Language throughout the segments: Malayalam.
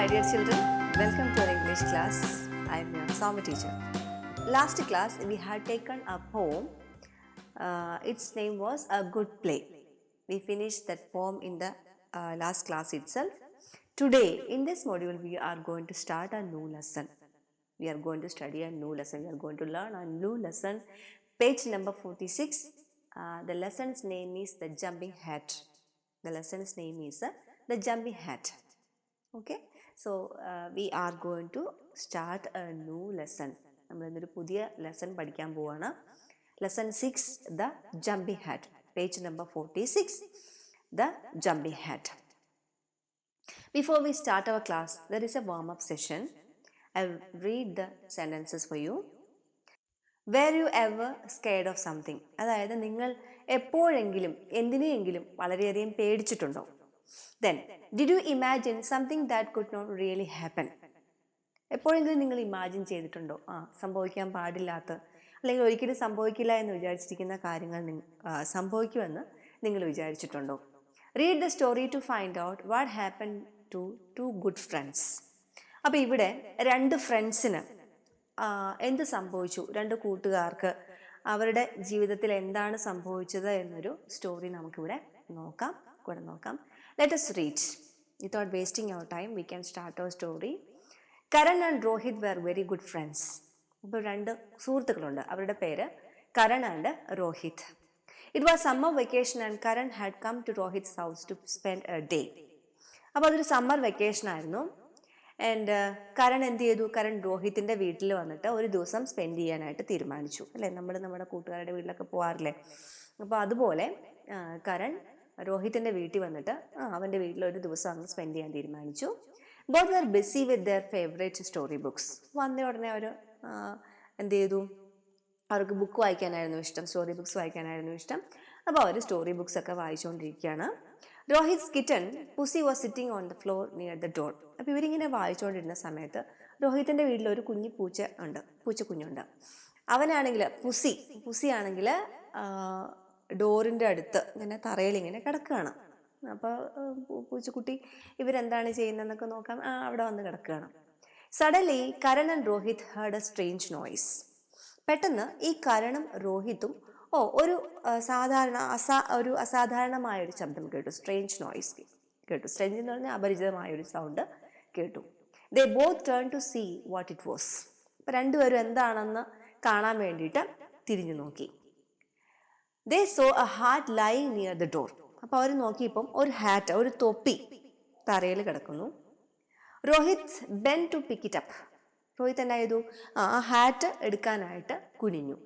my dear children, welcome to our English class. I am your Sama teacher. Last class we had taken a poem. Its name was A Good Play. We finished that poem in the last class itself. Today in this module we are going to start a new lesson. We are going to study a new lesson. We are going to learn a new lesson. Page number 46. The lesson's name is The Jumping Hat. The lesson's name is The Jumping Hat. Okay, so we are going to start a new lesson. നമ്മൾ ഇന്നൊരു പുതിയ ലെസൺ പഠിക്കാൻ പോവാണ്. Lesson 6 the jumping hat, page number 46, the jumping hat. Before we start our class, there is a warm-up session. I'll read the sentences for you. Were you ever scared of something? അതായത് നിങ്ങൾ എപ്പോഴെങ്കിലും എന്തിനെയെങ്കിലും വളരെയധികം പേടിച്ചിട്ടുണ്ടോ? Then, did you imagine something that could not really happen? എപ്പോഴെങ്കിലും നിങ്ങൾ ഇമാജിൻ ചെയ്തിട്ടുണ്ടോ? സംഭവിക്കാൻ പാടില്ലാത്ത അല്ലെങ്കിൽ ഒരിക്കലും സംഭവിക്കില്ല എന്ന് വിചാരിച്ചിരിക്കുന്ന കാര്യങ്ങൾ സംഭവിക്കുമെന്ന് നിങ്ങൾ വിചാരിച്ചിട്ടുണ്ടോ? Read the story to find out what happened to two good friends. അപ്പോൾ ഇവിടെ രണ്ട് ഫ്രണ്ട്സിന് എന്ത് സംഭവിച്ചു, രണ്ട് കൂട്ടുകാർക്ക് അവരുടെ ജീവിതത്തിൽ എന്താണ് സംഭവിച്ചത് എന്നൊരു സ്റ്റോറി നമുക്കിവിടെ നോക്കാം. Let us read. Without wasting our time, we can start our story. Karan and Rohit were very good friends. അപ്പോൾ രണ്ട് സുഹൃത്തുക്കളുണ്ട്, അവരുടെ പേര് Karan and Rohit. It was summer vacation and Karan had come to Rohit's house to spend a day. അപ്പോൾ അതൊരു സമ്മർ വെക്കേഷൻ ആയിരുന്നു. ആൻഡ് കരൺ എന്ത് ചെയ്തു? കരൺ രോഹിത്തിൻ്റെ വീട്ടിൽ വന്നിട്ട് ഒരു ദിവസം സ്പെൻഡ് ചെയ്യാനായിട്ട് തീരുമാനിച്ചു. അല്ലേ, നമ്മുടെ കൂട്ടുകാരുടെ വീട്ടിലൊക്കെ പോകാറില്ലേ? അപ്പോൾ അതുപോലെ കരൺ രോഹിത്തിൻ്റെ വീട്ടിൽ വന്നിട്ട് അവൻ്റെ വീട്ടിൽ ഒരു ദിവസം അങ്ങ് സ്പെൻഡ് ചെയ്യാൻ തീരുമാനിച്ചു. Both were busy with their favourite story books. വന്ന ഉടനെ അവർ എന്ത് ചെയ്തു? അവർക്ക് ബുക്ക് വായിക്കാനായിരുന്നു ഇഷ്ടം, സ്റ്റോറി ബുക്സ് വായിക്കാനായിരുന്നു ഇഷ്ടം. അപ്പോൾ അവർ സ്റ്റോറി ബുക്സ് ഒക്കെ വായിച്ചുകൊണ്ടിരിക്കുകയാണ്. Rohit kitten Pussy was sitting on the floor near the door. അപ്പോൾ ഇവരിങ്ങനെ വായിച്ചുകൊണ്ടിരുന്ന സമയത്ത് രോഹിത്തിൻ്റെ വീട്ടിൽ ഒരു കുഞ്ഞി പൂച്ചക്കുഞ്ഞുണ്ട്. അവനാണെങ്കിൽ പുസി ആണെങ്കിൽ ഡോറിൻ്റെ അടുത്ത് ഇങ്ങനെ തറയിൽ ഇങ്ങനെ കിടക്കുകയാണ്. അപ്പോൾ പൂച്ചക്കുട്ടി ഇവരെന്താണ് ചെയ്യുന്നതെന്നൊക്കെ നോക്കാം, അവിടെ വന്ന് കിടക്കുകയാണ്. Suddenly Karan and Rohit heard A strange noise. പെട്ടെന്ന് ഈ കരണും രോഹിത്തും ഒരു അസാധാരണമായൊരു ശബ്ദം കേട്ടു. സ്ട്രേഞ്ച് നോയ്സ് കേട്ടു. സ്ട്രേഞ്ച് എന്ന് പറഞ്ഞാൽ അപരിചിതമായൊരു സൗണ്ട് കേട്ടു. They both turn to see what it was. അപ്പം രണ്ടുപേരും എന്താണെന്ന് കാണാൻ വേണ്ടിയിട്ട് തിരിഞ്ഞു നോക്കി. They saw a hat lying near the door. അപ്പോൾ അവർ നോക്കിയപ്പം ഒരു തൊപ്പി തറയിൽ കിടക്കുന്നു. Rohit bent to pick it up. Rohit എന്നാ ചെയ്തു? ആ ഹാറ്റ് എടുക്കാനായിട്ട് കുനിഞ്ഞു.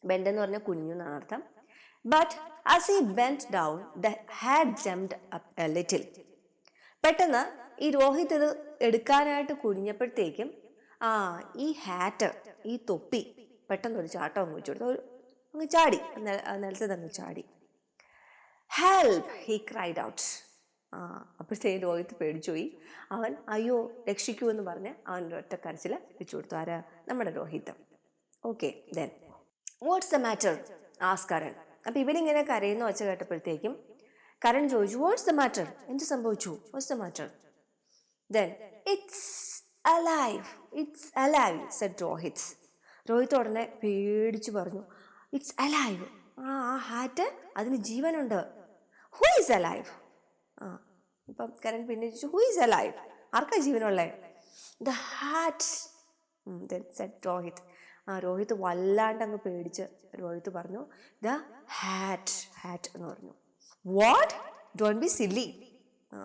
ബെൻഡ് എന്ന് പറഞ്ഞാൽ കുനിഞ്ഞു എന്നാണ് അർത്ഥം. But as he bend down the hat jumped up A little. പെട്ടെന്ന് ഈ രോഹിത് ഇത് എടുക്കാനായിട്ട് കുനിഞ്ഞപ്പോഴത്തേക്കും ഈ ഹാറ്റ്, ഈ തൊപ്പി പെട്ടെന്ന് ഒരു ചാട്ടം അങ്ങ് വെച്ചു കൊടുത്തു. അങ്ങ് ചാടി, നിലത്ത് അങ്ങ് ചാടി. Help, he cried out. അപ്പോഴത്തേക്കും രോഹിത് പേടിച്ചുപോയി. അവൻ അയ്യോ രക്ഷിക്കൂ എന്ന് പറഞ്ഞ് അവൻ്റെ ഒറ്റ കരച്ചിൽ വെച്ചു കൊടുത്തു. ആരാ? നമ്മുടെ Rohit. Okay, then what's the matter ask Karan. അപ്പം ഇവരിങ്ങനെ കരയുന്ന വെച്ച കേട്ടപ്പോഴത്തേക്കും കരൺ ചോദിച്ചു, വാട്ട്സ് ദ മാറ്റർ? എന്ത് സംഭവിച്ചു? What's the matter? Then it's alive said Rohit. Rohit ഉടനെ പേടിച്ചു പറഞ്ഞു, ഇറ്റ്സ് അലൈവ്. ആ ഹാറ്റ്, അതിന് ജീവനുണ്ട്. Who is alive? ഇപ്പം കരൺ പിന്നെ ചോദിച്ചു, ഹു ഈസ് അലൈവ്? ആർക്കാ ജീവനുള്ളേ? The hat said Rohit. Rohit വല്ലാണ്ട് അങ്ങ് പേടിച്ച് രോഹിത് പറഞ്ഞു, ദ ഹാറ്റ് എന്ന് പറഞ്ഞു. വാട്ട്? Don't be silly.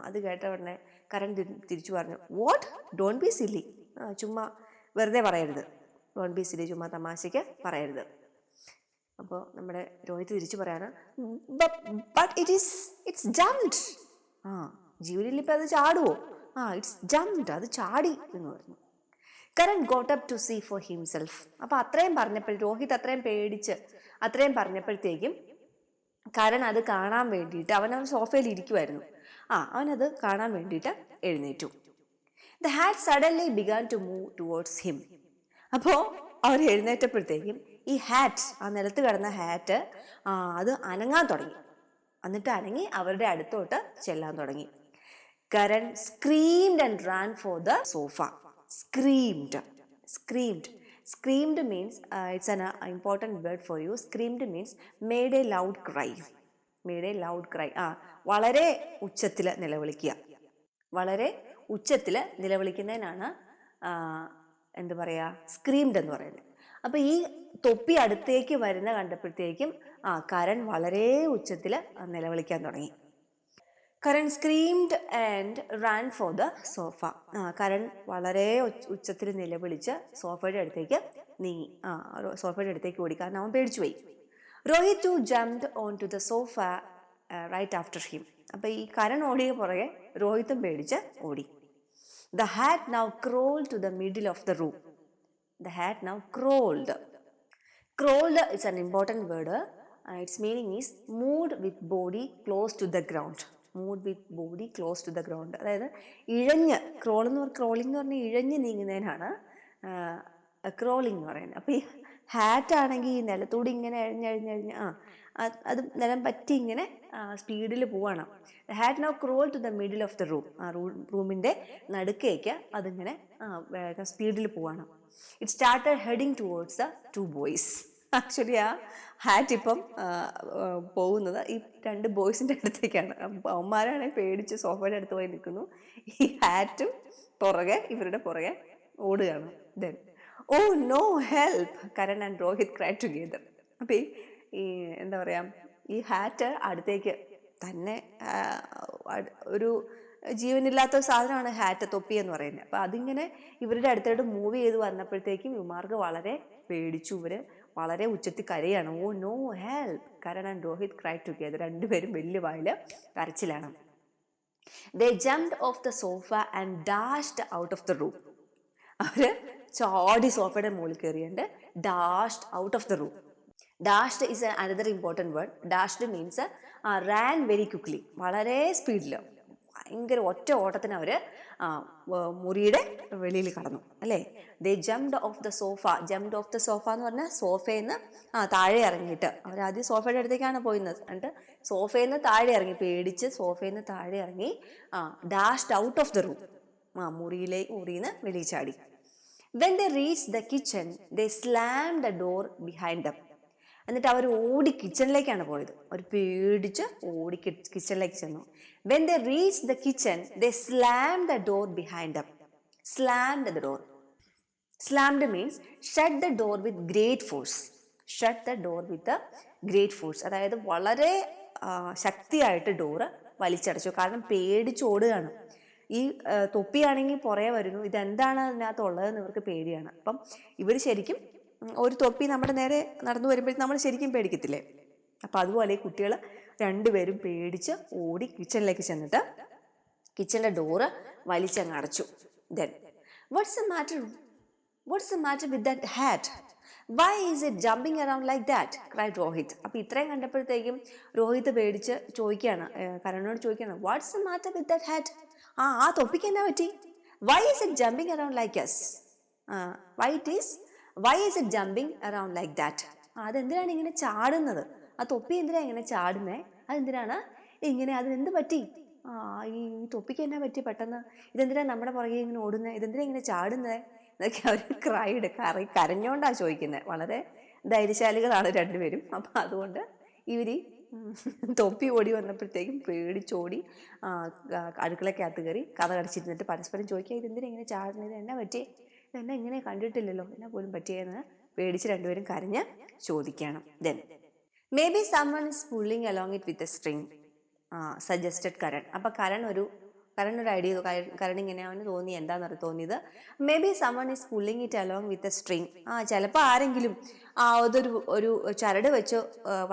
അത് കേട്ട ഉടനെ കരൺ തിരിച്ചു പറഞ്ഞു, വാട്ട്? Don't be silly. ചുമ്മാ വെറുതെ പറയരുത്. ഡോണ്ട് ബി സില്ലി, ചുമ്മാ തമാശയ്ക്ക് പറയരുത്. അപ്പോൾ നമ്മുടെ രോഹിത് തിരിച്ചു പറയാണ്, ബട്ട് ഇറ്റ്സ് ജംപ്ഡ്. ജീവനിലിപ്പോൾ അത് ചാടുവോ? ഇറ്റ്സ് ജംപ്ഡ്, അത് ചാടി എന്ന് പറഞ്ഞു. Karan got up to see for himself. അപ്പോൾ അത്രയും രോഹിത് അത്രയും പേടിച്ച് അത്രയും പറഞ്ഞപ്പോഴത്തേക്കും കരൺ അത് കാണാൻ വേണ്ടിയിട്ട് അവൻ സോഫയിൽ ഇരിക്കുമായിരുന്നു. അവനത് കാണാൻ വേണ്ടിയിട്ട് എഴുന്നേറ്റു. The hat suddenly began to move towards him. അപ്പോൾ അവർ എഴുന്നേറ്റപ്പോഴത്തേക്കും ഈ ഹാറ്റ്, നിലത്ത് കിടന്ന ഹാറ്റ് അത് അനങ്ങാൻ തുടങ്ങി. എന്നിട്ട് അനങ്ങി അവരുടെ അടുത്തോട്ട് ചെല്ലാൻ തുടങ്ങി. Karan screamed and ran for the sofa. Screamed. Screamed. Screamed means, it's an important word for you. Screamed means made a loud cry. Made a loud cry. വളരെ ഉച്ചത്തിൽ നിലവിളിക്കുക. വളരെ ഉച്ചത്തിൽ നിലവിളിക്കുന്നതിനാണ് എന്താ പറയുക, സ്ക്രീംഡ് എന്ന് പറയുന്നത്. അപ്പോൾ ഈ തൊപ്പി അടുത്തേക്ക് വരുന്ന കണ്ടപ്പോഴത്തേക്കും കരൺ വളരെ ഉച്ചത്തിൽ നിലവിളിക്കാൻ തുടങ്ങി. Karan screamed and Rann for the sofa. Karan വളരെ ഉച്ചത്തിൽ നിലവിളിച്ച് സോഫയുടെ അടുത്തേക്ക് നീങ്ങി. സോഫയുടെ അടുത്തേക്ക് ഓടി, കാരണം അവൻ പേടിച്ചു പോയി. Rohit too jumped on to the sofa right after him. അപ്പോൾ ഈ കരൺ ഓടിയ പുറകെ രോഹിത്തും പേടിച്ച് ഓടി. The hat now crawled to the middle of the room. The hat now crawled. Crawled is an important word. Its meaning is moved with body close to the ground. Moved with body close to the ground. അതായത് ഇഴഞ്ഞ്, ക്രോളിംഗ് എന്ന് പറഞ്ഞാൽ ഇഴഞ്ഞ് നീങ്ങുന്നതിനാണ് ക്രോളിംഗ് എന്ന് പറയുന്നത്. അപ്പോൾ ഈ ഹാറ്റ് ആണെങ്കിൽ ഈ നിലത്തൂടി ഇങ്ങനെ എഴഞ്ഞ് അത് നിലം പറ്റി ഇങ്ങനെ സ്പീഡിൽ പോവാണ്. The hat now crawl to the middle of the room. റൂമിൻ്റെ നടുക്കേക്ക് അതിങ്ങനെ വേഗം സ്പീഡിൽ പോവാണ്. It started heading towards the two boys. Actually ആ ഹാറ്റ് ഇപ്പം പോകുന്നത് ഈ രണ്ട് ബോയ്സിൻ്റെ അടുത്തേക്കാണ്. അവന്മാരാണെങ്കിൽ പേടിച്ച് സോഫയുടെ അടുത്ത് പോയി നിൽക്കുന്നു. ഈ ഹാറ്റും ഇവരുടെ പുറകെ ഓടുകയാണ്. Then oh no help, Karan and Rohit cry together. അപ്പം ഈ എന്താ പറയുക, ഈ ഹാറ്റ് അടുത്തേക്ക് തന്നെ, ഒരു ജീവനില്ലാത്ത ഒരു സാധനമാണ് ഹാറ്റ്, തൊപ്പി എന്ന് പറയുന്നത്. അപ്പം അതിങ്ങനെ ഇവരുടെ അടുത്തോട്ട് മൂവ് ചെയ്ത് വന്നപ്പോഴത്തേക്കും ഇവന്മാർക്ക് വളരെ പേടിച്ചു. ഇവർ വളരെ ഉച്ചത്തിൽ കരയാണ്. Oh no help, Karan and Rohit cry together. രണ്ടുപേരും വലിയ വായിൽ കരച്ചിലാണ്. They jumped off the sofa and dashed out of the room. അവർ ചാടി സോഫയുടെ മുകളിൽ കയറിയുണ്ട്. Dashed out of the room. Dashed is another important word. Dashed means ran very quickly, വളരെ സ്പീഡിൽ, ഭയങ്കര ഒറ്റ ഓട്ടത്തിന് അവർ മുറിയുടെ വെളിയിൽ കടന്നു, അല്ലേ? They jumped off the sofa. Jumped off the sofa എന്ന് പറഞ്ഞാൽ സോഫയിൽ നിന്ന് താഴെ ഇറങ്ങിയിട്ട്, അവരാദ്യം സോഫയുടെ അടുത്തേക്കാണ് പോയിരുന്നത്. എന്നിട്ട് സോഫയിൽ നിന്ന് താഴെ ഇറങ്ങി, പേടിച്ച് സോഫയിൽ നിന്ന് താഴെ ഇറങ്ങി dashed out of the room. മുറിയിൽ നിന്ന് വെളിയിൽ ചാടി. When they reach the kitchen they slammed the door behind them. എന്നിട്ട് അവർ ഓടി കിച്ചണിലേക്കാണ് പോയത്. അവർ പേടിച്ച് ഓടി കിച്ചണിലേക്ക് ചെന്നു. When they reach the kitchen they slammed the door behind them. Slammed the door. Slammed means shut the door with great force. Shut the door with great force, അതായത് വളരെ ശക്തിയായിട്ട് ഡോറ് വലിച്ചടച്ചു. കാരണം പേടിച്ച് ഓടുകയാണ്. ഈ തൊപ്പിയാണെങ്കിൽ പുറകെ വരുന്നു. ഇതെന്താണ് അതിനകത്തുള്ളതെന്ന് ഇവർക്ക് പേടിയാണ്. അപ്പം ഇവർ ശരിക്കും, ഒരു തൊപ്പി നമ്മുടെ നേരെ നടന്നു വരുമ്പോഴേക്കും നമ്മൾ ശരിക്കും പേടിക്കത്തില്ലേ? അപ്പം അതുപോലെ ഈ കുട്ടികൾ രണ്ടുപേരും പേടിച്ച് ഓടി കിച്ചണിലേക്ക് ചെന്നിട്ട് കിച്ചണിൻ്റെ ഡോറ് വലിച്ചങ്ങ് അടച്ചു. Then what's the matter with that hat? Why is it jumping around like that? Cried Rohit. അപ്പോൾ ഇത്രയും കണ്ടപ്പോഴത്തേക്കും രോഹിത് പേടിച്ച് ചോദിക്കുകയാണ്, കരണോട് ചോദിക്കുകയാണ്, what's the matter with that hat? ആ തൊപ്പിക്ക് എന്നാ പറ്റി? Why is it jumping around like us? Why is it jumping around like that? അതെന്തിനാണ് ഇങ്ങനെ ചാടുന്നത്? ആ തൊപ്പി എന്തിനാണ് ഇങ്ങനെ ചാടുന്നത്? അതെന്തിനാണ് ഇങ്ങനെ? അതിനെന്ത് പറ്റി? ഈ തൊപ്പിക്ക് എന്നാ പറ്റി പെട്ടെന്ന്? ഇതെന്തിനാണ് നമ്മുടെ പുറകെ ഇങ്ങനെ ഓടുന്നത്? ഇതെന്തിനാണ് ഇങ്ങനെ ചാടുന്നത് എന്നൊക്കെ അവർ കരഞ്ഞോണ്ടാണ് ചോദിക്കുന്നത്. വളരെ ധൈര്യശാലികളാണ് രണ്ടുപേരും. അപ്പം അതുകൊണ്ട് ഇവർ തൊപ്പി ഓടി വന്നപ്പോഴത്തേക്കും പേടിച്ചോടി അടുക്കളക്കകത്ത് കയറി കഥ കടിച്ചിരുന്നിട്ട് പരസ്പരം ചോദിക്കുക, ഇതെന്തിനാ ഇങ്ങനെ ചാടുന്നത്? എന്നാ പറ്റി? ഇതെന്നെ ഇങ്ങനെ കണ്ടിട്ടില്ലല്ലോ, എന്നാ പോലും പറ്റിയെന്ന് പേടിച്ച് രണ്ടുപേരും കരഞ്ഞ് ചോദിക്കണം. Then maybe someone is pulling along it with a string suggested Karan. അപ്പം കരൺ ഒരു ഐഡിയ, കരൺ ഇങ്ങനെ അവന് തോന്നി. എന്താണെന്ന് തോന്നിയത്, maybe someone is pulling it along with a string. ചിലപ്പോൾ ആരെങ്കിലും ഒരു ചരട് വെച്ച്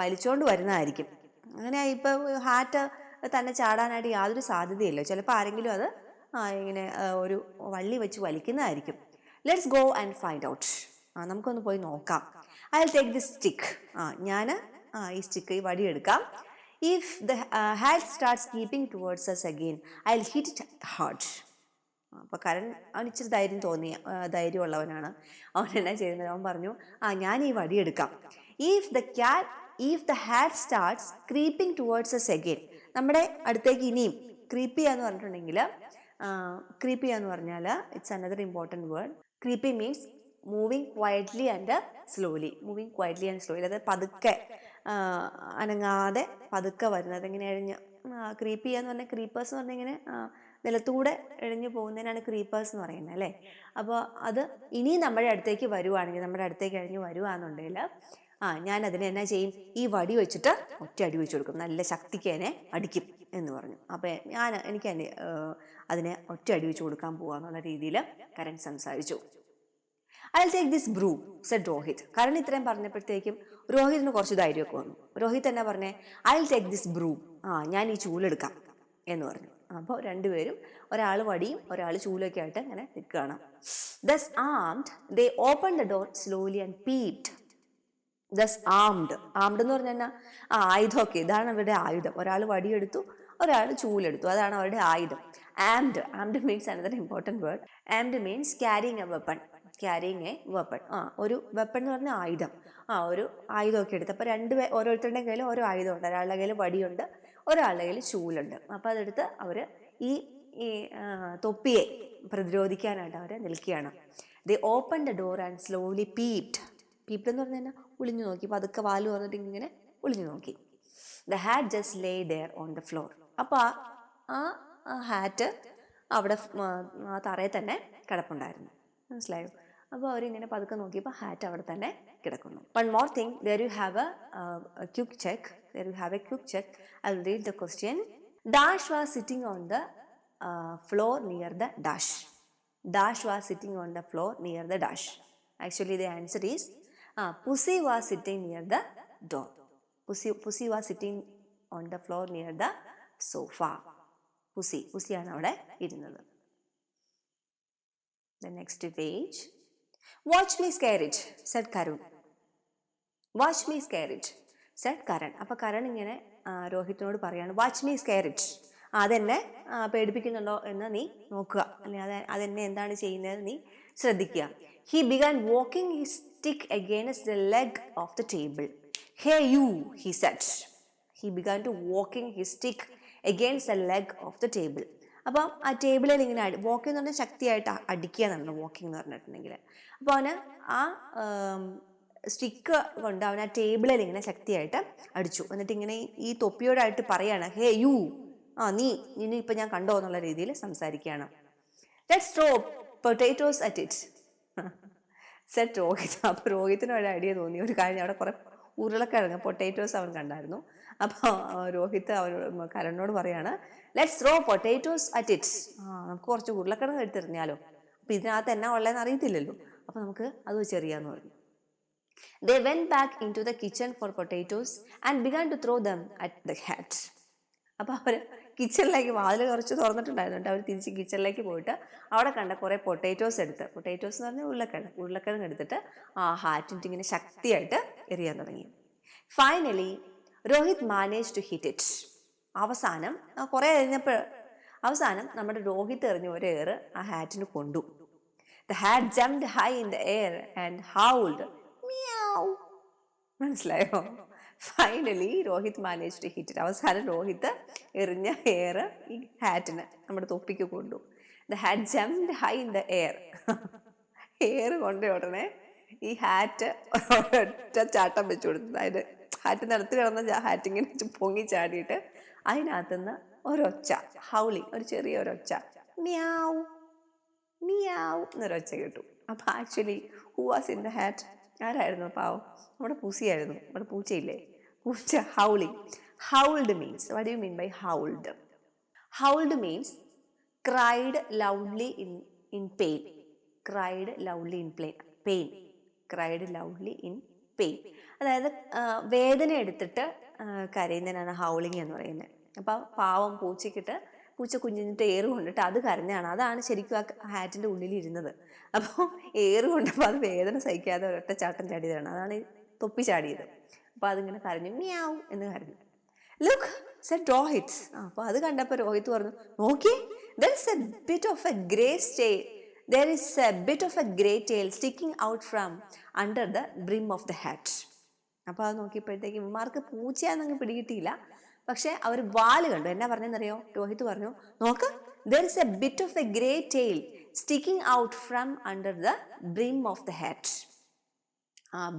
വലിച്ചുകൊണ്ട് വരുന്നതായിരിക്കും. അങ്ങനെ ഇപ്പോൾ ഹാറ്റ് തന്നെ ചാടാനായിട്ട് യാതൊരു സാധ്യതയില്ല. ചിലപ്പോൾ ആരെങ്കിലും അത് ഇങ്ങനെ ഒരു വള്ളി വെച്ച് വലിക്കുന്നതായിരിക്കും. Let's go and find out. നമുക്കൊന്ന് പോയി നോക്കാം. I will take this stick. ഞാൻ ഈ സ്റ്റിക്ക്, ഈ വടി എടുക്കാം. If the hat starts keeping towards us again I will hit it hard. അപ്പോൾ കരൺ അവൻ ഇച്ചിരി ധൈര്യമുള്ളവനാണ്. അവൻ എന്നാ ചെയ്യുന്നത്? അവൻ പറഞ്ഞു, ഞാൻ ഈ വടി എടുക്കാം. If the hat starts creeping towards us again, നമ്മുടെ അടുത്തേക്ക് ഇനിയും ക്രീപ്പി എന്ന് പറഞ്ഞിട്ടുണ്ടെങ്കിൽ ക്രീപ്പി എന്ന് പറഞ്ഞാൽ it's another important word. Creepy means moving quietly and slowly. Moving quietly and slowly, അതായത് പതുക്കെ അനങ്ങാതെ പതുക്കെ വരുന്നത്. ഇങ്ങനെ എഴിഞ്ഞ് ക്രീപ്പി എന്ന് പറഞ്ഞാൽ, ക്രീപ്പേഴ്സ് എന്ന് പറഞ്ഞാൽ ഇങ്ങനെ നിലത്തൂടെ എഴിഞ്ഞു പോകുന്നതിനാണ് ക്രീപ്പേഴ്സ് എന്ന് പറയുന്നത് അല്ലേ. അപ്പോൾ അത് ഇനി നമ്മുടെ അടുത്തേക്ക് വരുവാണെങ്കിൽ, നമ്മുടെ അടുത്തേക്ക് എഴിഞ്ഞ് വരുവാന്നുണ്ടെങ്കിൽ ഞാൻ അതിനെ എന്നാ ചെയ്യും, ഈ വടി വെച്ചിട്ട് ഒറ്റ അടി വെച്ച് കൊടുക്കും, നല്ല ശക്തിക്ക് അതിനെ അടിക്കും എന്ന് പറഞ്ഞു. അപ്പോൾ എനിക്ക് അതിനെ ഒറ്റ അടി വെച്ച് കൊടുക്കാൻ പോവാന്നുള്ള രീതിയിൽ കരൺ സംസാരിച്ചു. I'll take this broom, said Rohit. Karan ഇത്രയും പറഞ്ഞപ്പോഴത്തേക്കും രോഹിതിന് കുറച്ച് ധൈര്യമൊക്കെ വന്നു. രോഹിത് എന്നാ പറഞ്ഞേ, I'll take this broom, ഞാൻ ഈ ചൂലെടുക്കാം എന്ന് പറഞ്ഞു. അപ്പോൾ രണ്ടുപേരും, ഒരാൾ വടിയും ഒരാൾ ചൂലൊക്കെ ആയിട്ട് ഇങ്ങനെ നിൽക്കുകയാണ്. Thus armed, they opened the door slowly and peeped. Thus armed എന്ന് പറഞ്ഞാൽ ആയുധമൊക്കെ, ഇതാണ് അവരുടെ ആയുധം. ഒരാൾ വടിയെടുത്തു, ഒരാൾ ചൂലെടുത്തു, അതാണ് അവരുടെ ആയുധം. Armed means another important word. Armed means carrying a weapon. ഒരു വെപ്പൺ എന്ന് പറഞ്ഞാൽ ആയുധം. ഒരു ആയുധമൊക്കെ എടുത്ത്, അപ്പോൾ ഓരോരുത്തരുടെ കയ്യിൽ ഓരോ ആയുധമുണ്ട്. ഒരാളുടെ കയ്യിൽ വടിയുണ്ട്, ഒരാളുടെ കയ്യിൽ ചൂലുണ്ട്. അപ്പോൾ അതെടുത്ത് അവർ ഈ തൊപ്പിയെ പ്രതിരോധിക്കാനായിട്ട് അവർ നിൽക്കുകയാണ്. They opened the door and slowly peeped. Peeped എന്ന് പറഞ്ഞു കഴിഞ്ഞാൽ ഒളിഞ്ഞു നോക്കി, പതുക്കെ വാല് പറഞ്ഞിട്ട് ഇങ്ങനെ ഒളിഞ്ഞു നോക്കി. The hat just lay there on the floor. അപ്പോൾ ആ ഹാറ്റ് അവിടെ തറയിൽ തന്നെ കിടപ്പുണ്ടായിരുന്നു. മനസ്സിലായോ? അപ്പോൾ അവരിങ്ങനെ പതുക്കെ നോക്കിയപ്പോൾ ഹാറ്റ് അവിടെ തന്നെ കിടക്കുന്നു. One more thing, there you have a quick check. I'll read the question. Dash was sitting on the floor near the dash. Dash was sitting on the floor near the dash. Actually the answer is Pussy was sitting near the door. Pussy was sitting on the floor near the sofa. പുസിയാണ് അവിടെ ഇരുന്നത്. The next page. Watch me scare it, said Karun. Watch me scare it, said Karan. അപ്പോൾ കരൺ ഇങ്ങനെ രോഹിത്തിനോട് പറയാണ്, വാച്ച് മീ സ്കെയർ ഇറ്റ്, അതെന്നെ പേടിപ്പിക്കുന്നുണ്ടോ എന്ന് നീ നോക്കുക, അല്ലെങ്കിൽ അതെന്നെ എന്താണ് ചെയ്യുന്നത് നീ ശ്രദ്ധിക്കുക. He began walking his stick against the leg of the table. Hey you, he said. He began to walking his stick against the leg of the table. അപ്പം ആ ടേബിളിൽ ഇങ്ങനെ വാക്കിംഗ് എന്ന് പറഞ്ഞാൽ ശക്തിയായിട്ട് അടിക്കുക എന്നാണ് വാക്കിംഗ് എന്ന് പറഞ്ഞിട്ടുണ്ടെങ്കിൽ. അപ്പോൾ അവന് ആ സ്റ്റിക്ക് കൊണ്ട് അവൻ ആ ടേബിളിൽ ഇങ്ങനെ ശക്തിയായിട്ട് അടിച്ചു. എന്നിട്ട് ഇങ്ങനെ ഈ തൊപ്പിയോടായിട്ട് പറയാണ്, ഹേ യു, നീ ഇപ്പം ഞാൻ കണ്ടോ എന്നുള്ള രീതിയിൽ സംസാരിക്കുകയാണ്. Let's throw potatoes at it, set Rohit. അപ്പോൾ രോഹിത്തിന് ഒരു ഐഡിയ തോന്നി. ഒരു കാര്യം, അവിടെ കുറെ ഉരുളക്കിഴങ്ങ് പൊട്ടാറ്റോസ് അവൻ കണ്ടായിരുന്നു. അപ്പോൾ രോഹിത് കരണിനോട് പറയാണ്, let's throw potatoes at it, നമുക്ക് കുറച്ച് ഉരുളക്കിഴങ്ങ് എടുത്തെറിഞ്ഞാലോ, അപ്പം ഇതിനകത്ത് എന്നാ ഉള്ളതെന്ന് അറിയത്തില്ലല്ലോ, അപ്പം നമുക്ക് അത് വെച്ചെറിയാന്ന് പറഞ്ഞു. They went back into the kitchen for potatoes and began to throw them at the hat. അപ്പോൾ അവർ കിച്ചണിലേക്ക് വാതിൽ കുറച്ച് തുറന്നിട്ടുണ്ടായിരുന്നു. അവർ തിരിച്ച് കിച്ചണിലേക്ക് പോയിട്ട് അവിടെ കണ്ട കുറേ പൊട്ടാറ്റോസ് എന്ന് പറഞ്ഞാൽ ഉരുളക്കിഴങ്ങ് എടുത്തിട്ട് ആ ഹാറ്റിൻ്റെ ഇങ്ങനെ ശക്തിയായിട്ട് എറിയാൻ തുടങ്ങി. Finally Rohit manage to hit it. അവസാനം കുറേ കഴിഞ്ഞപ്പോൾ നമ്മുടെ രോഹിത് എറിഞ്ഞ ഒരു എയർ ആ ഹാറ്റിന് കൊണ്ടു. The hat jumped high in the air and howled meow. മനസ്സിലായോ? Finally Rohit manage to hit it. അവസാനം രോഹിത് എറിഞ്ഞ എയർ ഈ ഹാറ്റിന്, നമ്മുടെ തൊപ്പിക്ക് കൊണ്ടു. The hat jumped high in the air. Air കൊണ്ട ഉടനെ ഈ ഹാറ്റ് ഒരൊറ്റ ചാട്ടം വെച്ചു കൊടുത്തു. അതായത് ഹാറ്റ് നിലത്ത് കിടന്ന ഹാറ്റ് ഇങ്ങനെ പൊങ്ങി ചാടിയിട്ട് അതിനകത്തുനിന്ന് ഒരൊച്ച, ഹൗളിങ്, ഒരു ചെറിയ ഒരൊച്ച, മിയാവ് മിയാവ് എന്നൊരൊച്ച കേട്ടു. അപ്പോൾ actually who was in the hat? ആരായിരുന്നു? പാവം, നമ്മുടെ പൂച്ചയായിരുന്നു. നമ്മുടെ പൂച്ചയില്ലേ, പൂച്ച. Howling. Howled means, what do you mean by howled? Howled means cried loudly in pain. Cried loudly in pain. Cried loudly in pain. അതായത് വേദന എടുത്തിട്ട് കരയുന്നതിനാണ് ഹൗളിങ് എന്ന് പറയുന്നത്. അപ്പോൾ പാവം പൂച്ച കുഞ്ഞിട്ട് ഏറ് കൊണ്ടിട്ട് അത് കരഞ്ഞാണ്. അതാണ് ശരിക്കും ആ ഹാറ്റിൻ്റെ ഉള്ളിലിരുന്നത്. അപ്പോൾ ഏറ് കൊണ്ടപ്പോൾ അത് വേദന സഹിക്കാതെ ഒരൊറ്റ ചാട്ടം ചാടിയതാണ്. അതാണ് ഈ തൊപ്പി ചാടിയത്. അപ്പോൾ അതിങ്ങനെ കരഞ്ഞു, മിയാവ് എന്ന് കരഞ്ഞു. Look said Rohit. അപ്പോൾ അത് കണ്ടപ്പോൾ രോഹിത് പറഞ്ഞു, നോക്കി, there is a bit of a grey tail sticking out from under the brim of the hat. അപ്പോൾ അത് നോക്കിയപ്പോഴത്തേക്കും ഇവന്മാർക്ക് പൂച്ചയാണെന്നങ്ങ് പിടികിട്ടിയില്ല. പക്ഷെ അവർ വാല് കണ്ടു. എന്നാ പറഞ്ഞെന്നറിയോ? രോഹിത് പറഞ്ഞു, നോക്ക്, there is a bit of a grey tail sticking out from under the brim of the hat.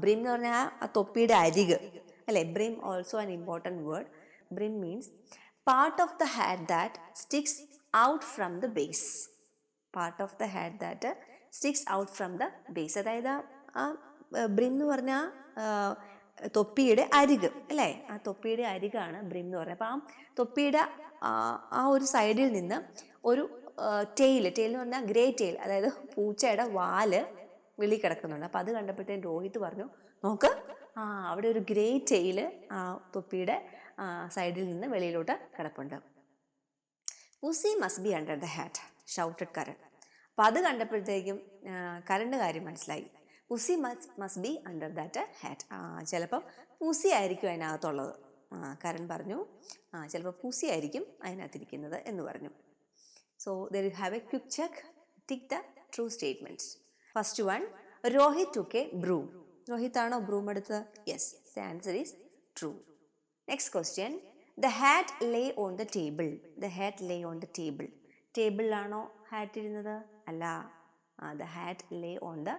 Brim എന്ന് പറഞ്ഞാൽ ആ തൊപ്പിയുടെ അരിക് അല്ലെ. Brim also an important word. Brim means part of the hat that sticks out from the base. Part of the hat that sticks out from the base. അതായത് ആ ബ്രിം എന്ന് പറഞ്ഞാൽ തൊപ്പിയുടെ അരിക് അല്ലേ. ആ തൊപ്പിയുടെ അരികാണ് ബ്രിം എന്ന് പറയുന്നത്. അപ്പം ആ തൊപ്പിയുടെ ആ ഒരു സൈഡിൽ നിന്ന് ഒരു ടെയിൽ എന്ന് പറഞ്ഞാൽ ഗ്രേ ടെയിൽ, അതായത് പൂച്ചയുടെ വാല് വെളി കിടക്കുന്നുണ്ട്. അപ്പം അത് കണ്ടപ്പോഴത്തേക്കും രോഹിത് പറഞ്ഞു, നോക്ക്, അവിടെ ഒരു ഗ്രേ ടെയിൽ ആ തൊപ്പിയുടെ സൈഡിൽ നിന്ന് വെളിയിലോട്ട് കിടപ്പുണ്ട്. Pussy must be under the hat shouted Karan. അപ്പം അത് കണ്ടപ്പോഴത്തേക്കും കരണിൻ്റെ കാര്യം മനസ്സിലായി. Pussy must be under that hat. ചിലപ്പം പുസി ആയിരിക്കും അതിനകത്തുള്ളത്. കരൺ പറഞ്ഞു, ചിലപ്പോൾ പുസി ആയിരിക്കും അതിനകത്തിരിക്കുന്നത് എന്ന് പറഞ്ഞു. So there you have a quick check. Tick the true statements. First one, Rohit took a broom. Rohit ആണോ ബ്രൂം എടുത്തത്? Yes, the answer is true. Next question, the hat lay on the table. The hat lay on the table. ടേബിളിലാണോ ഹാറ്റ് ഇരുന്നത്? അല്ല, the hat lay on the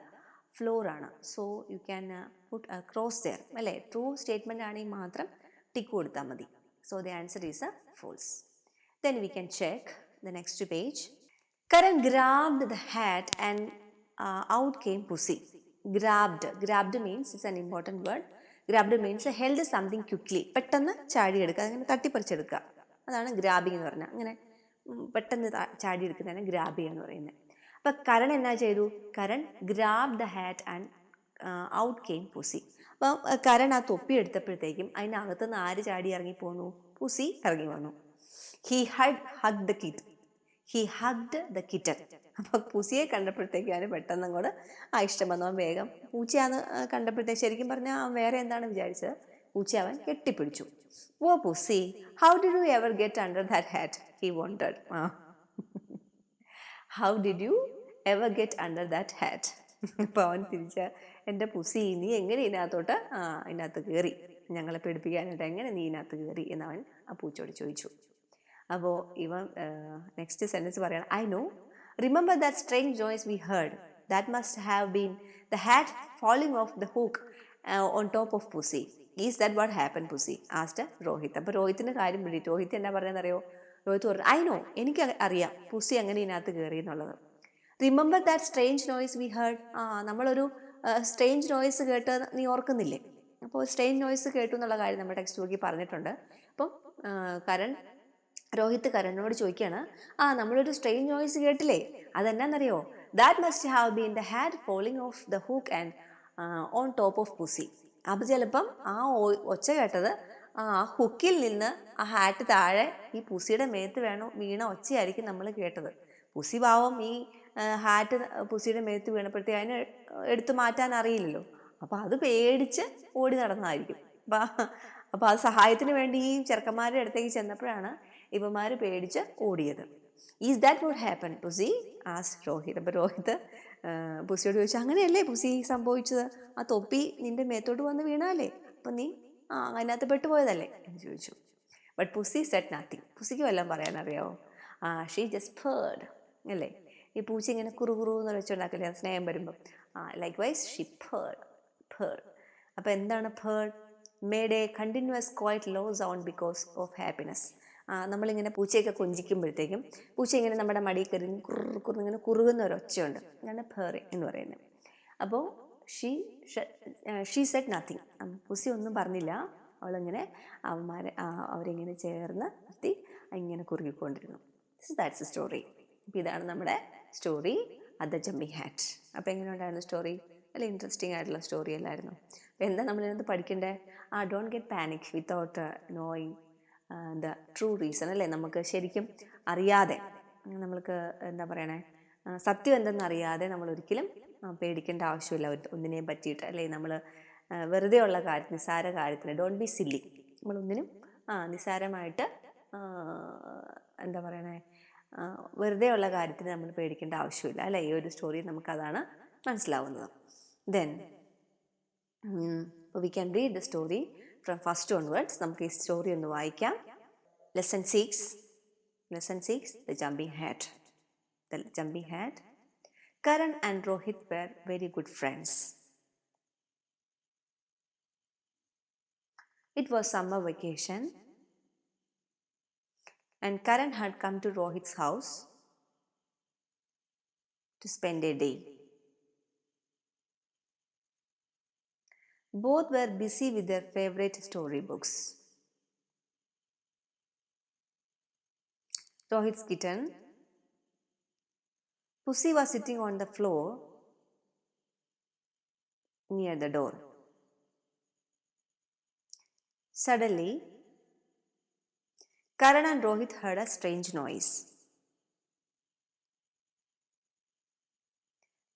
floor ആണ്. So you can put cross there അല്ലേ. ട്രൂ സ്റ്റേറ്റ്മെന്റ് ആണെങ്കിൽ മാത്രം ടിക്ക് കൊടുത്താൽ മതി. So the answer is a false. Then we can check the next page. Karan grabbed the hat and out came Pussy. Grabbed means, it's an important word. Grabbed means held something quickly. പെട്ടെന്ന് ചാടിയെടുക്കുക, അങ്ങനെ തട്ടിപ്പറിച്ചെടുക്കുക. അതാണ് ഗ്രാബിങ് എന്ന് പറഞ്ഞാൽ. അങ്ങനെ പെട്ടെന്ന് ചാടിയെടുക്കുന്നതാണ് ഗ്രാബ് ചെയ്യുക എന്ന് പറയുന്നത്. അപ്പം കരൺ എന്നാ ചെയ്തു? Karan grab the hat and out came pussy. അപ്പം കരൺ ആ തൊപ്പി എടുത്തപ്പോഴത്തേക്കും അതിനകത്തുനിന്ന് ആര് ചാടി ഇറങ്ങി പോന്നു? പുസി ഇറങ്ങി വന്നു. He hugged the kitten. അപ്പം പുസിയെ കണ്ടപ്പോഴത്തേക്കാണ് പെട്ടെന്ന് അങ്ങോട്ട് ഇഷ്ടം വന്നു. അവൻ വേഗം പൂച്ചയാന്ന് കണ്ടപ്പോഴത്തേക്ക് ശരിക്കും പറഞ്ഞാൽ വേറെ എന്താണ് വിചാരിച്ചത്? പൂച്ച അവൻ കെട്ടിപ്പിടിച്ചു. Oh Pussy, how did you ever get under that hat? He wondered. How did you ever get under that hat? അപ്പോൾ അവൻ തിരിച്ച, എൻ്റെ പുസി, നീ എങ്ങനെ ഇതിനകത്തോട്ട് ഇതിനകത്ത് കയറി? ഞങ്ങളെ പേടിപ്പിക്കാനായിട്ട് എങ്ങനെ നീ ഇതിനകത്ത് കയറി എന്നവൻ ആ പൂച്ചയോട് ചോദിച്ചു. അപ്പോൾ ഇവൻ നെക്സ്റ്റ് സെൻറ്റൻസ് പറയണം. I know, remember that strange noise V heard, that must have been the hat falling of the hook on top of pussy. Is that what happen pussy? Asked Rohit. അപ്പോൾ രോഹിത്തിൻ്റെ കാര്യം വിളി. രോഹിത് എന്നാ പറയുന്നറിയോ? രോഹിത് പറഞ്ഞു, ഐ നോ, എനിക്ക് അറിയാം പുസി എങ്ങനെ ഇതിനകത്ത് കയറി എന്നുള്ളത്. Remember that strange noise V heard. നമ്മളൊരു സ്ട്രേഞ്ച് നോയ്സ് കേട്ട് നീ ഓർക്കുന്നില്ലേ? അപ്പോൾ സ്ട്രേഞ്ച് നോയ്സ് കേട്ടു എന്നുള്ള കാര്യം നമ്മുടെ ടെക്സ്റ്റ് ബുക്കിൽ പറഞ്ഞിട്ടുണ്ട്. അപ്പം രോഹിത് കരണിനോട് ചോദിക്കുകയാണ്, നമ്മളൊരു സ്ട്രേഞ്ച് നോയ്സ് കേട്ടില്ലേ, അതെന്നാന്നറിയോ? That must have been the hat falling off the hook and on top of Pussy. അപ്പോൾ ചിലപ്പം ആ ഒച്ച കേട്ടത് ഹുക്കിൽ നിന്ന് ആ ഹാറ്റ് താഴെ ഈ പുസിയുടെ മേത്ത് വീണ ഒച്ചയായിരിക്കും നമ്മൾ കേട്ടത്. പുസി പാവം ഈ ഹാറ്റ് പുസിയുടെ മേത്ത് വീണപ്പോഴത്തേക്ക് അതിന് എടുത്തു മാറ്റാൻ അറിയില്ലല്ലോ. അപ്പോൾ അത് പേടിച്ച് ഓടി നടന്നതായിരിക്കും. അപ്പോൾ അത് സഹായത്തിന് വേണ്ടി ഈ ചെറുക്കന്മാരുടെ അടുത്തേക്ക് ചെന്നപ്പോഴാണ് ഇവന്മാർ പേടിച്ച് ഓടിയത്. Is that what happen pussy? As Rohit. അപ്പോൾ രോഹിത് പുസിയോട് ചോദിച്ചു, അങ്ങനെയല്ലേ പുസി സംഭവിച്ചത്? ആ തൊപ്പി നിന്റെ മേത്തോട്ട് വന്ന് വീണാലേ, അപ്പം നീ അതിനകത്ത് പെട്ടുപോയതല്ലേ എന്ന് ചോദിച്ചു. But Pussy said nothing. പുസിക്ക് വല്ലതും പറയാനറിയാവോ? ഷീ ജസ്റ്റ് പേർഡ് അല്ലേ. ഈ പൂച്ച ഇങ്ങനെ കുറുകുറു എന്ന് വെച്ചുണ്ടാക്കില്ലേ സ്നേഹം വരുമ്പം. Likewise she purred. അപ്പോൾ എന്താണ് purred? Made a continuous quiet low sound because of happiness. നമ്മളിങ്ങനെ പൂച്ചയൊക്കെ കൊഞ്ചിക്കുമ്പോഴത്തേക്കും പൂച്ച ഇങ്ങനെ നമ്മുടെ മടിയിൽ കയറി ഇങ്ങനെ കുറുകുന്ന ഒരു ഒച്ചയുണ്ട്. അതാണ് പേറിങ് എന്ന് പറയുന്നത്. അപ്പോൾ ഷീ സെഡ് നത്തിങ്. പുസി ഒന്നും പറഞ്ഞില്ല. അവളിങ്ങനെ അവരിങ്ങനെ ചേർന്ന് നിർത്തി ഇങ്ങനെ കുറുകിക്കൊണ്ടിരുന്നു. That's A story. അപ്പോൾ ഇതാണ് നമ്മുടെ സ്റ്റോറി, ദ ജമ്പിങ് ഹാറ്റ്. അപ്പോൾ എങ്ങനെ ഉണ്ടായിരുന്നു സ്റ്റോറി? നല്ല ഇൻട്രസ്റ്റിംഗ് ആയിട്ടുള്ള സ്റ്റോറി അല്ലായിരുന്നു. അപ്പോൾ എന്താ നമ്മളിതിനകത്ത് പഠിക്കേണ്ടത്? Don't get panic without knowing the true reason അല്ലേ. നമുക്ക് ശരിക്കും അറിയാതെ, നമ്മൾക്ക് എന്താ പറയണേ, സത്യം എന്തെന്ന് അറിയാതെ നമ്മൾ ഒരിക്കലും പേടിക്കേണ്ട ആവശ്യമില്ല ഒന്നിനെയും പറ്റിയിട്ട് അല്ലേ. നമ്മൾ വെറുതെ ഉള്ള നിസ്സാര കാര്യത്തിന് ഡോണ്ട് ബി സില്ലി. നമ്മളൊന്നിനും നിസ്സാരമായിട്ട് എന്താ പറയണേ, വെറുതെ ഉള്ള കാര്യത്തിന് നമ്മൾ പേടിക്കേണ്ട ആവശ്യമില്ല അല്ലേ. ഈ ഒരു സ്റ്റോറി നമുക്കതാണ് മനസ്സിലാവുന്നത്. Then we can read the story from first onwards. നമുക്ക് ഈ സ്റ്റോറി ഒന്ന് വായിക്കാം. Lesson 6. Lesson 6. The jumping hat. The jumping hat. Karan and Rohit were very good friends. It was summer vacation and Karan had come to Rohit's house to spend a day. Both were busy with their favorite storybooks. Rohit's kitten, Pussy, was sitting on the floor near the door. Suddenly, Karan and Rohit heard a strange noise.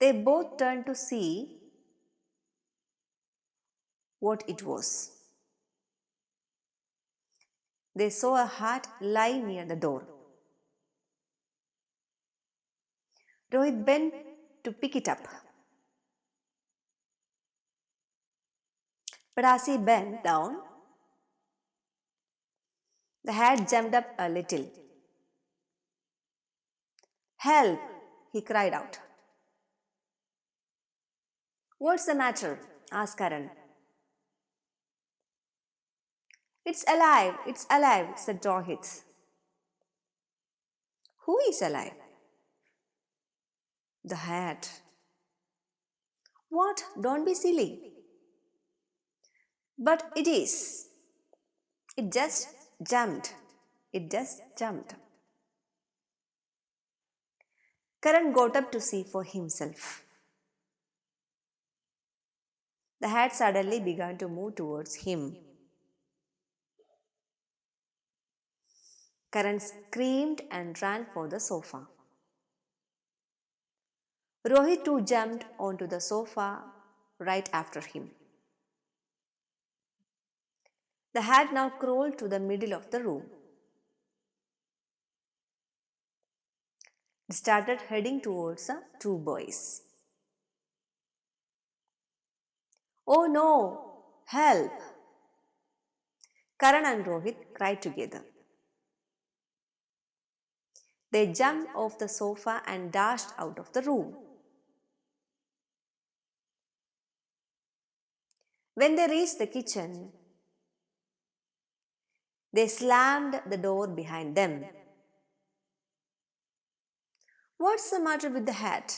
They both turned to see what it was. They saw a hat lie near the door. Rohit bent to pick it up. But as he bent down, the hat jumped up a little. "Help!" he cried out. "What's the matter?" asked Karan. It's alive, said Rohit. Who is alive? The hat. What? Don't be silly. But it is. It just jumped. It just jumped. Karan got up to see for himself. The hat suddenly began to move towards him. Karan screamed and ran for the sofa. Rohit too jumped onto the sofa right after him. The hat now crawled to the middle of the room. It started heading towards the two boys. Oh no! Help! Karan and Rohit cried together. They jumped off the sofa and dashed out of the room. When they reached the kitchen, they slammed the door behind them. What's the matter with the hat?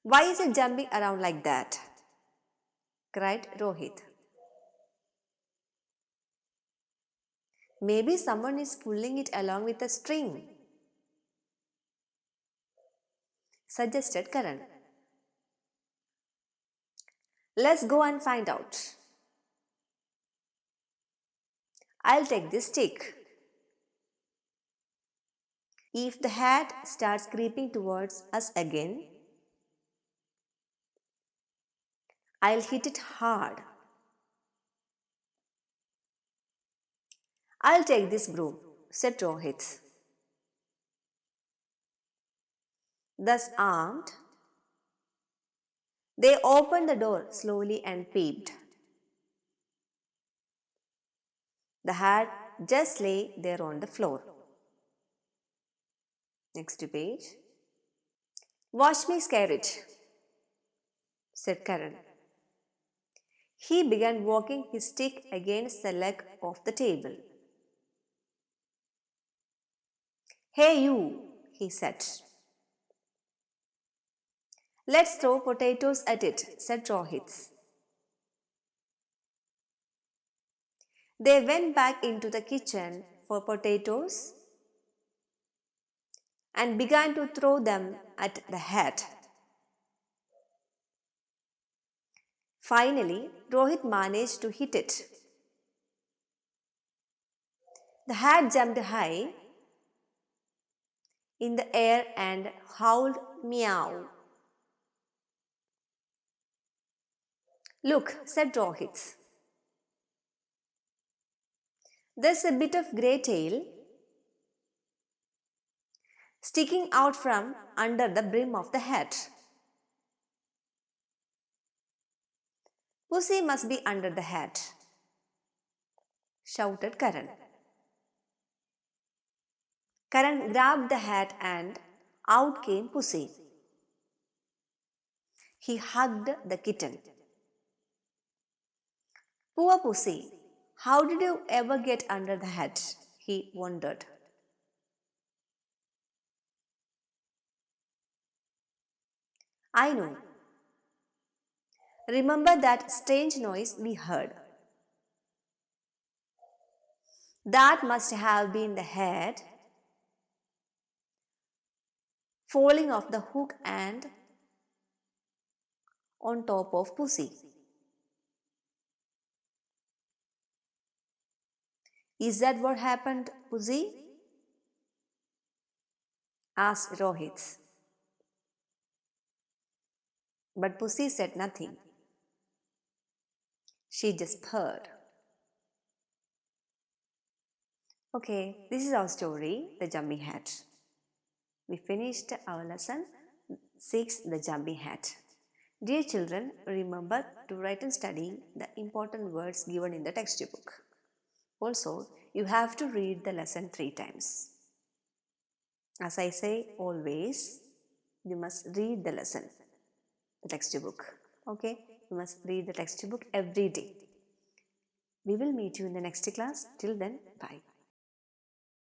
Why is it jumping around like that? Cried Rohit. Maybe someone is pulling it along with a string, suggested Karan. Let's go and find out. I'll take this stick. If the hat starts creeping towards us again, I'll hit it hard. I'll take this broom, said Rohit. Thus armed, they opened the door slowly and peeped. The hat just lay there on the floor. Next page. Watch me scare it, said Karan. He began walking his stick against the leg of the table. Hey you, he said. Let's throw potatoes at it, said Rohit. They went back into the kitchen for potatoes and began to throw them at the hat. Finally, Rohit managed to hit it. The hat jumped high in the air and howled meow. Look, said Rohit. There's a bit of grey tail sticking out from under the brim of the hat. Pussy must be under the hat, shouted Karan. Karan grabbed the hat and out came Pussy. He hugged the kitten. Poor Pussy, how did you ever get under the hat? He wondered. I know. Remember that strange noise we heard? That must have been the head falling off the hook and on top of Pussy. Is that what happened, Pussy? Asked Rohit. But Pussy said nothing. She just purred. Okay, this is our story, The Jumping Hat. We finished our lesson 6, The Jumping Hat. Dear children, remember to write and study the important words given in the textbook. Also, you have to read the lesson 3 times. As I say always, you must read the lesson, the textbook. Okay, you must read the textbook every day. We will meet you in the next class. Till then, bye.